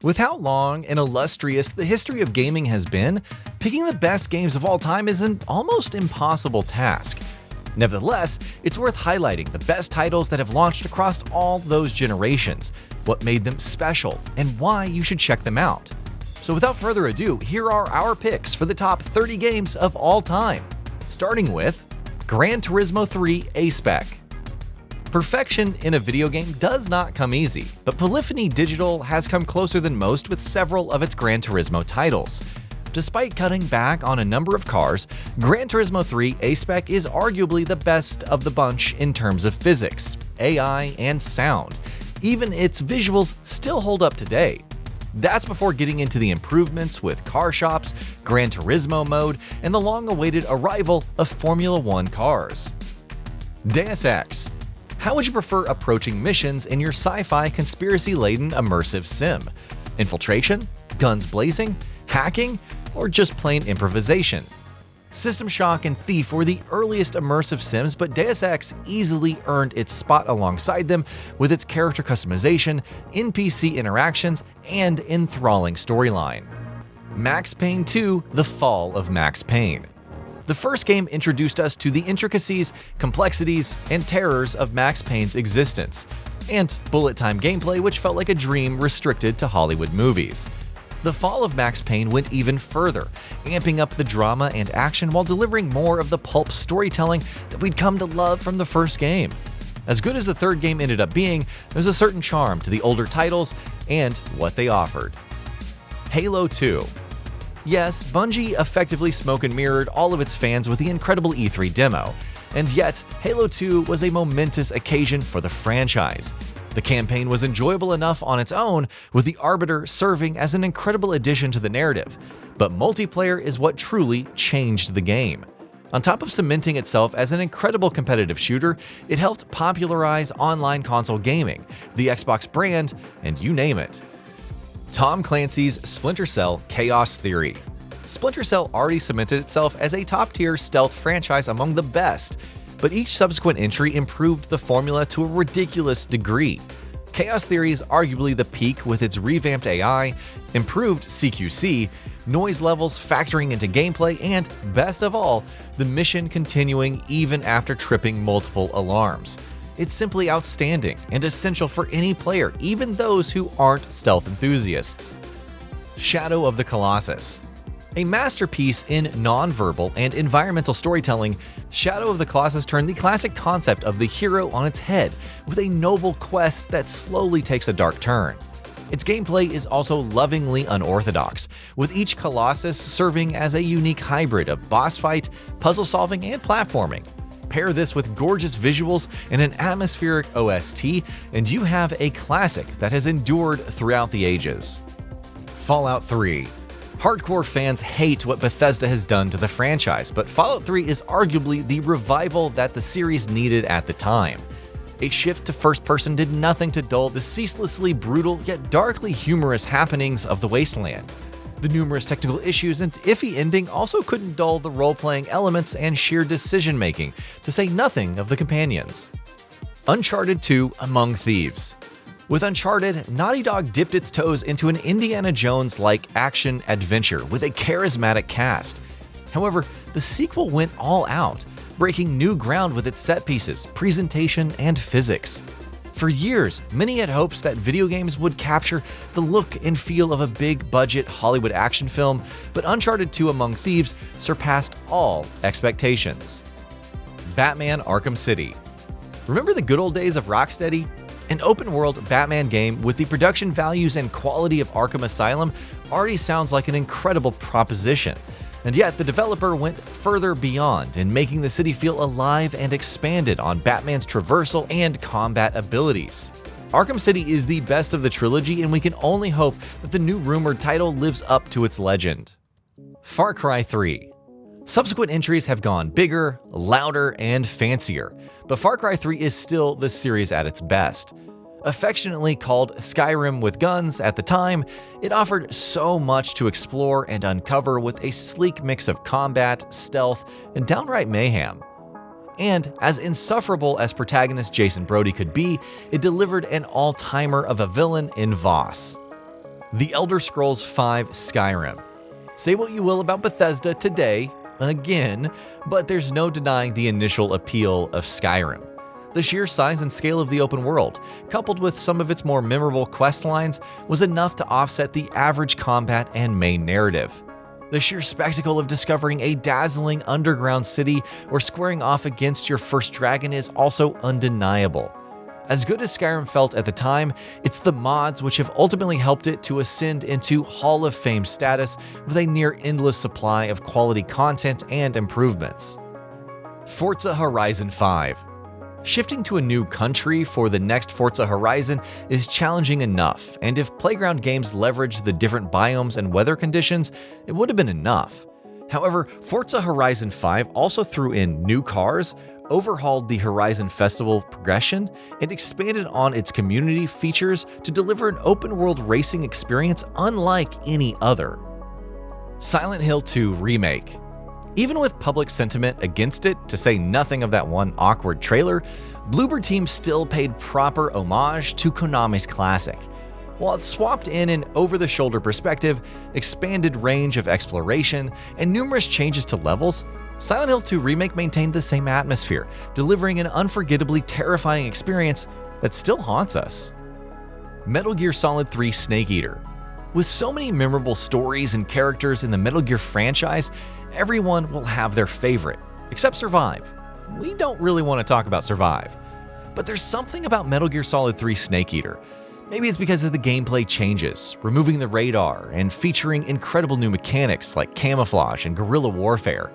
With how long and illustrious the history of gaming has been, picking the best games of all time is an almost impossible task. Nevertheless, it's worth highlighting the best titles that have launched across all those generations, what made them special, and why you should check them out. So without further ado, here are our picks for the top 30 games of all time, starting with Gran Turismo 3 A-Spec. Perfection in a video game does not come easy, but Polyphony Digital has come closer than most with several of its Gran Turismo titles. Despite cutting back on a number of cars, Gran Turismo 3 A-Spec is arguably the best of the bunch in terms of physics, AI, and sound. Even its visuals still hold up today. That's before getting into the improvements with car shops, Gran Turismo mode, and the long-awaited arrival of Formula 1 cars. Deus Ex. How would you prefer approaching missions in your sci-fi conspiracy-laden immersive sim? Infiltration? Guns blazing? Hacking? Or just plain improvisation? System Shock and Thief were the earliest immersive sims, but Deus Ex easily earned its spot alongside them with its character customization, NPC interactions, and enthralling storyline. Max Payne 2: The Fall of Max Payne. The first game introduced us to the intricacies, complexities, and terrors of Max Payne's existence, and bullet time gameplay which felt like a dream restricted to Hollywood movies. The Fall of Max Payne went even further, amping up the drama and action while delivering more of the pulp storytelling that we'd come to love from the first game. As good as the third game ended up being, there's a certain charm to the older titles and what they offered. Halo 2. Yes, Bungie effectively smoke and mirrored all of its fans with the incredible E3 demo, and yet Halo 2 was a momentous occasion for the franchise. The campaign was enjoyable enough on its own, with the Arbiter serving as an incredible addition to the narrative, but multiplayer is what truly changed the game. On top of cementing itself as an incredible competitive shooter, it helped popularize online console gaming, the Xbox brand, and you name it. Tom Clancy's Splinter Cell: Chaos Theory. Splinter Cell already cemented itself as a top-tier stealth franchise among the best, but each subsequent entry improved the formula to a ridiculous degree. Chaos Theory is arguably the peak with its revamped AI, improved CQC, noise levels factoring into gameplay, and, best of all, the mission continuing even after tripping multiple alarms. It's simply outstanding and essential for any player, even those who aren't stealth enthusiasts. Shadow of the Colossus. A masterpiece in non-verbal and environmental storytelling, Shadow of the Colossus turned the classic concept of the hero on its head with a noble quest that slowly takes a dark turn. Its gameplay is also lovingly unorthodox, with each Colossus serving as a unique hybrid of boss fight, puzzle solving, and platforming. Pair this with gorgeous visuals and an atmospheric OST, and you have a classic that has endured throughout the ages. Fallout 3. Hardcore fans hate what Bethesda has done to the franchise, but Fallout 3 is arguably the revival that the series needed at the time. A shift to first person did nothing to dull the ceaselessly brutal yet darkly humorous happenings of the Wasteland. The numerous technical issues and iffy ending also couldn't dull the role-playing elements and sheer decision-making, to say nothing of the companions. Uncharted 2: Among Thieves. With Uncharted, Naughty Dog dipped its toes into an Indiana Jones-like action-adventure with a charismatic cast. However, the sequel went all out, breaking new ground with its set pieces, presentation, and physics. For years, many had hopes that video games would capture the look and feel of a big-budget Hollywood action film, but Uncharted 2: Among Thieves surpassed all expectations. Batman: Arkham City. Remember the good old days of Rocksteady? An open-world Batman game with the production values and quality of Arkham Asylum already sounds like an incredible proposition, and yet the developer went further beyond in making the city feel alive and expanded on Batman's traversal and combat abilities. Arkham City is the best of the trilogy, and we can only hope that the new rumored title lives up to its legend. Far Cry 3. Subsequent entries have gone bigger, louder, and fancier, but Far Cry 3 is still the series at its best. Affectionately called Skyrim with guns at the time, it offered so much to explore and uncover with a sleek mix of combat, stealth, and downright mayhem. And as insufferable as protagonist Jason Brody could be, it delivered an all-timer of a villain in Voss. The Elder Scrolls V Skyrim. Say what you will about Bethesda today, again, but there's no denying the initial appeal of Skyrim. The sheer size and scale of the open world, coupled with some of its more memorable quest lines, was enough to offset the average combat and main narrative. The sheer spectacle of discovering a dazzling underground city or squaring off against your first dragon is also undeniable. As good as Skyrim felt at the time, it's the mods which have ultimately helped it to ascend into Hall of Fame status with a near endless supply of quality content and improvements. Forza Horizon 5. Shifting to a new country for the next Forza Horizon is challenging enough, and if Playground Games leveraged the different biomes and weather conditions, it would have been enough. However, Forza Horizon 5 also threw in new cars, overhauled the Horizon Festival progression, and expanded on its community features to deliver an open-world racing experience unlike any other. Silent Hill 2 Remake. Even with public sentiment against it, to say nothing of that one awkward trailer, Bloober Team still paid proper homage to Konami's classic. While it swapped in an over-the-shoulder perspective, expanded range of exploration, and numerous changes to levels, Silent Hill 2 Remake maintained the same atmosphere, delivering an unforgettably terrifying experience that still haunts us. Metal Gear Solid 3 Snake Eater. With so many memorable stories and characters in the Metal Gear franchise, everyone will have their favorite, except Survive. We don't really want to talk about Survive. But there's something about Metal Gear Solid 3 Snake Eater. Maybe it's because of the gameplay changes, removing the radar, and featuring incredible new mechanics like camouflage and guerrilla warfare.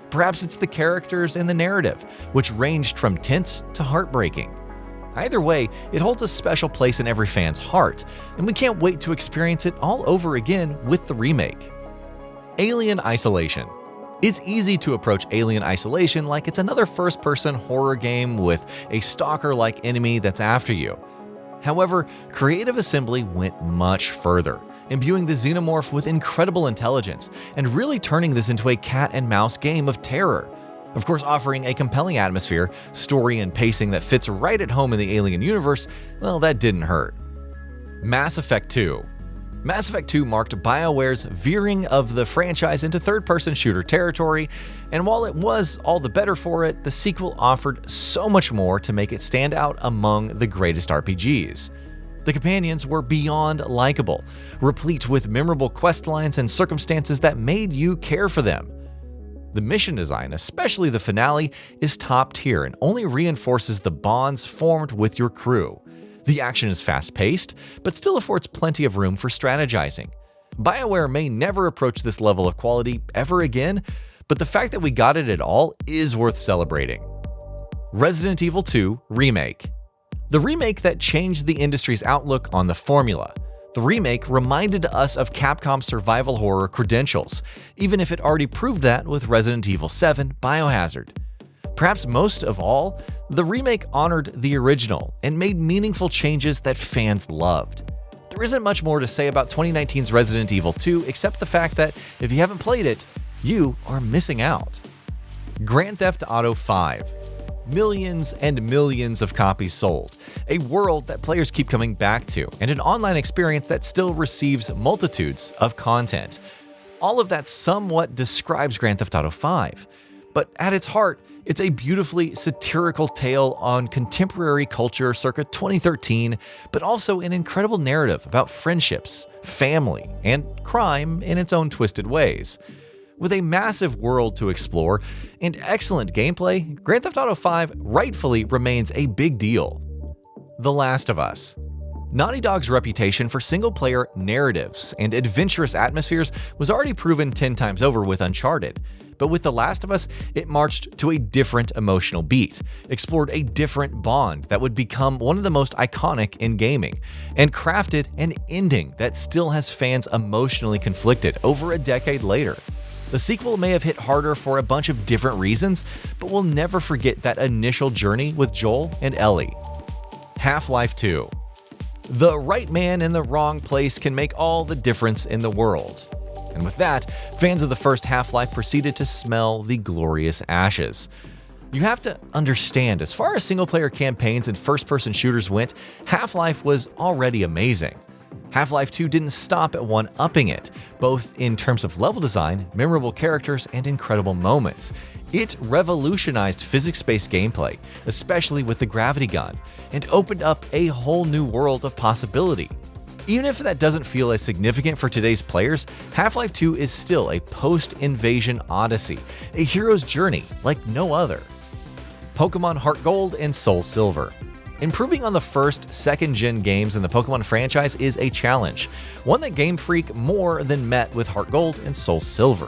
Perhaps it's the characters and the narrative, which ranged from tense to heartbreaking. Either way, it holds a special place in every fan's heart, and we can't wait to experience it all over again with the remake. Alien Isolation. It's easy to approach Alien Isolation like it's another first-person horror game with a stalker-like enemy that's after you. However, Creative Assembly went much further, imbuing the xenomorph with incredible intelligence and really turning this into a cat-and-mouse game of terror. Of course, offering a compelling atmosphere, story, and pacing that fits right at home in the Alien universe, well, that didn't hurt. Mass Effect 2. Mass Effect 2 marked BioWare's veering of the franchise into third-person shooter territory, and while it was all the better for it, the sequel offered so much more to make it stand out among the greatest RPGs. The companions were beyond likable, replete with memorable quest lines and circumstances that made you care for them. The mission design, especially the finale, is top tier and only reinforces the bonds formed with your crew. The action is fast-paced, but still affords plenty of room for strategizing. BioWare may never approach this level of quality ever again, but the fact that we got it at all is worth celebrating. Resident Evil 2 Remake. The remake that changed the industry's outlook on the formula. The remake reminded us of Capcom's survival horror credentials, even if it already proved that with Resident Evil 7 Biohazard. Perhaps most of all, the remake honored the original and made meaningful changes that fans loved. There isn't much more to say about 2019's Resident Evil 2 except the fact that if you haven't played it, you are missing out. Grand Theft Auto 5. Millions and millions of copies sold, a world that players keep coming back to, and an online experience that still receives multitudes of content. All of that somewhat describes Grand Theft Auto 5, but at its heart, it's a beautifully satirical tale on contemporary culture circa 2013, but also an incredible narrative about friendships, family, and crime in its own twisted ways. With a massive world to explore and excellent gameplay, Grand Theft Auto 5 rightfully remains a big deal. The Last of Us. Naughty Dog's reputation for single-player narratives and adventurous atmospheres was already proven 10 times over with Uncharted, but with The Last of Us, it marched to a different emotional beat, explored a different bond that would become one of the most iconic in gaming, and crafted an ending that still has fans emotionally conflicted over a decade later. The sequel may have hit harder for a bunch of different reasons, but we'll never forget that initial journey with Joel and Ellie. Half-Life 2. The right man in the wrong place can make all the difference in the world. And with that, fans of the first Half-Life proceeded to smell the glorious ashes. You have to understand, as far as single-player campaigns and first-person shooters went, Half-Life was already amazing. Half-Life 2 didn't stop at one-upping it, both in terms of level design, memorable characters, and incredible moments. It revolutionized physics-based gameplay, especially with the gravity gun, and opened up a whole new world of possibility. Even if that doesn't feel as significant for today's players, Half-Life 2 is still a post-invasion odyssey, a hero's journey like no other. Pokemon Heart Gold and Soul Silver. Improving on the first, second-gen games in the Pokemon franchise is a challenge, one that Game Freak more than met with Heart Gold and Soul Silver.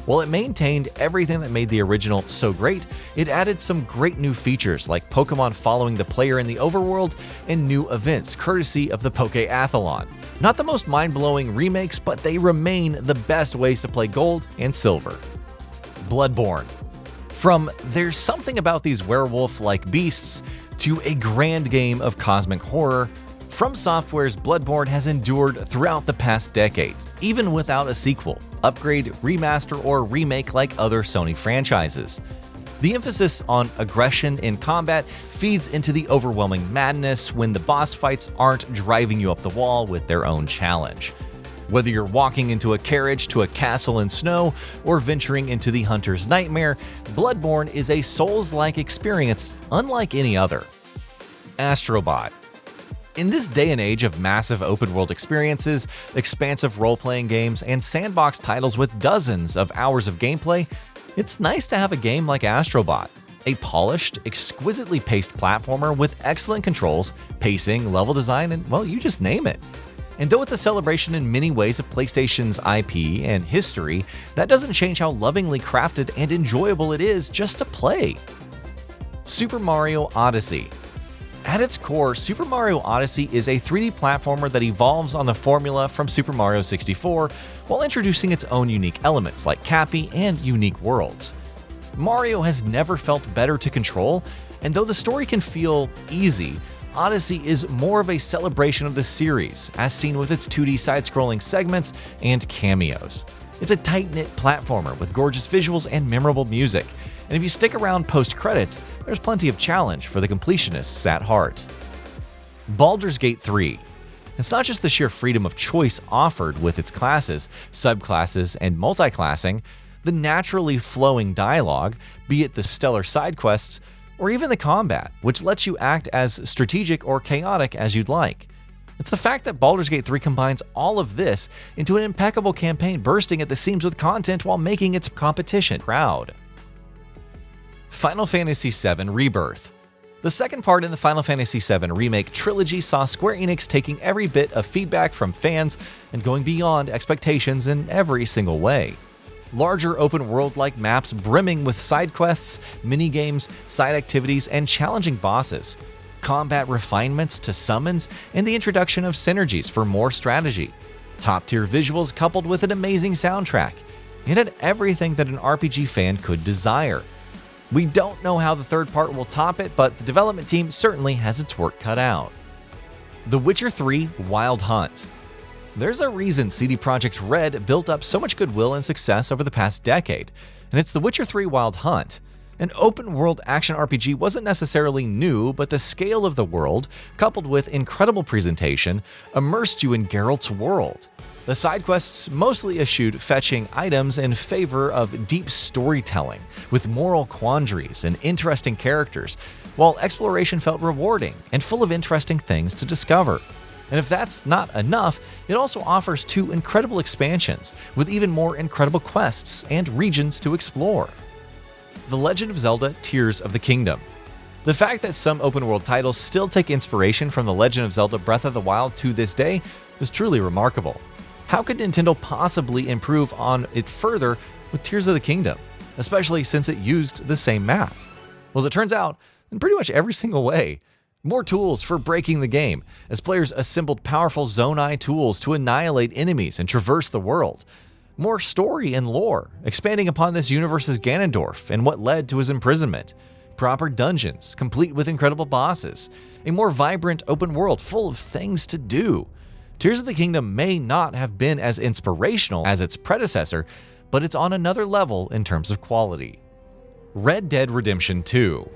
While it maintained everything that made the original so great, it added some great new features like Pokemon following the player in the overworld and new events courtesy of the Pokeathlon. Not the most mind-blowing remakes, but they remain the best ways to play Gold and Silver. Bloodborne. From "there's something about these werewolf-like beasts" to a grand game of cosmic horror, FromSoftware's Bloodborne has endured throughout the past decade, even without a sequel, upgrade, remaster, or remake like other Sony franchises. The emphasis on aggression in combat feeds into the overwhelming madness when the boss fights aren't driving you up the wall with their own challenge. Whether you're walking into a carriage to a castle in snow or venturing into the hunter's nightmare, Bloodborne is a Souls-like experience unlike any other. Astrobot. In this day and age of massive open-world experiences, expansive role-playing games, and sandbox titles with dozens of hours of gameplay, it's nice to have a game like Astrobot. A polished, exquisitely paced platformer with excellent controls, pacing, level design, and, well, you just name it. And though it's a celebration in many ways of PlayStation's IP and history, that doesn't change how lovingly crafted and enjoyable it is just to play. Super Mario Odyssey. At its core, Super Mario Odyssey is a 3D platformer that evolves on the formula from Super Mario 64 while introducing its own unique elements like Cappy and unique worlds. Mario has never felt better to control, and though the story can feel easy, Odyssey is more of a celebration of the series, as seen with its 2D side-scrolling segments and cameos. It's a tight-knit platformer with gorgeous visuals and memorable music, and if you stick around post-credits, there's plenty of challenge for the completionists at heart. Baldur's Gate 3. It's not just the sheer freedom of choice offered with its classes, subclasses, and multiclassing, the naturally flowing dialogue, be it the stellar side quests, or even the combat, which lets you act as strategic or chaotic as you'd like. It's the fact that Baldur's Gate 3 combines all of this into an impeccable campaign bursting at the seams with content while making its competition proud. Final Fantasy VII Rebirth. The second part in the Final Fantasy VII Remake trilogy saw Square Enix taking every bit of feedback from fans and going beyond expectations in every single way. Larger open-world-like maps brimming with side quests, mini-games, side activities, and challenging bosses. Combat refinements to summons, and the introduction of synergies for more strategy. Top-tier visuals coupled with an amazing soundtrack. It had everything that an RPG fan could desire. We don't know how the third part will top it, but the development team certainly has its work cut out. The Witcher 3 Wild Hunt. There's a reason CD Projekt Red built up so much goodwill and success over the past decade, and it's The Witcher 3 Wild Hunt. An open-world action RPG wasn't necessarily new, but the scale of the world, coupled with incredible presentation, immersed you in Geralt's world. The side quests mostly eschewed fetching items in favor of deep storytelling, with moral quandaries and interesting characters, while exploration felt rewarding and full of interesting things to discover. And if that's not enough, it also offers 2 incredible expansions, with even more incredible quests and regions to explore. The Legend of Zelda Tears of the Kingdom. The fact that some open-world titles still take inspiration from The Legend of Zelda Breath of the Wild to this day is truly remarkable. How could Nintendo possibly improve on it further with Tears of the Kingdom, especially since it used the same map? Well, as it turns out, in pretty much every single way. More tools for breaking the game, as players assembled powerful Zonai tools to annihilate enemies and traverse the world. More story and lore, expanding upon this universe's Ganondorf and what led to his imprisonment. Proper dungeons, complete with incredible bosses. A more vibrant open world full of things to do. Tears of the Kingdom may not have been as inspirational as its predecessor, but it's on another level in terms of quality. Red Dead Redemption 2.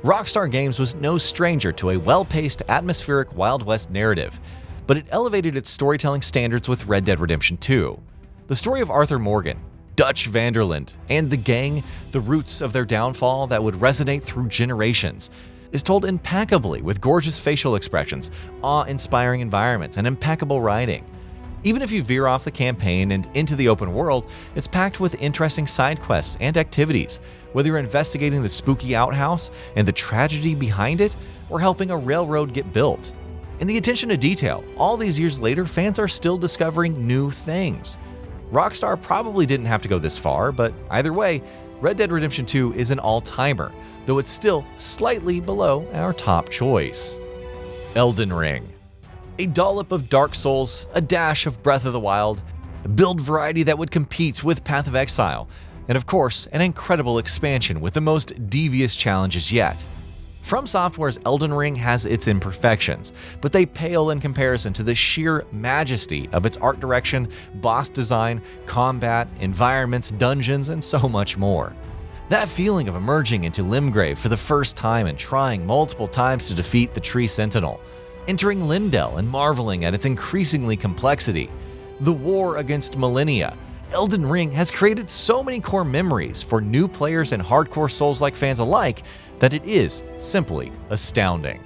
Rockstar Games was no stranger to a well-paced, atmospheric Wild West narrative. but it elevated its storytelling standards with Red Dead Redemption 2. The story of Arthur Morgan, Dutch Vanderland, and the gang, the roots of their downfall that would resonate through generations, is told impeccably with gorgeous facial expressions, awe-inspiring environments, and impeccable writing. Even if you veer off the campaign and into the open world, it's packed with interesting side quests and activities, whether you're investigating the spooky outhouse and the tragedy behind it, or helping a railroad get built. And the attention to detail, all these years later, fans are still discovering new things. Rockstar probably didn't have to go this far, but either way, Red Dead Redemption 2 is an all-timer, though it's still slightly below our top choice. Elden Ring. A dollop of Dark Souls, a dash of Breath of the Wild, a build variety that would compete with Path of Exile, and of course, an incredible expansion with the most devious challenges yet. FromSoftware's Elden Ring has its imperfections, but they pale in comparison to the sheer majesty of its art direction, boss design, combat, environments, dungeons, and so much more. That feeling of emerging into Limgrave for the first time and trying multiple times to defeat the Tree Sentinel, entering Lindell and marveling at its increasingly complexity, the war against millennia. Elden Ring has created so many core memories for new players and hardcore Souls-like fans alike that it is simply astounding.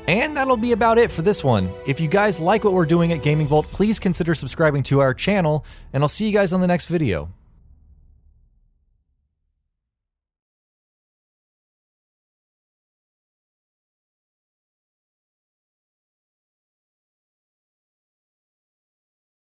And that'll be about it for this one. If you guys like what we're doing at GamingBolt, please consider subscribing to our channel, and I'll see you guys on the next video.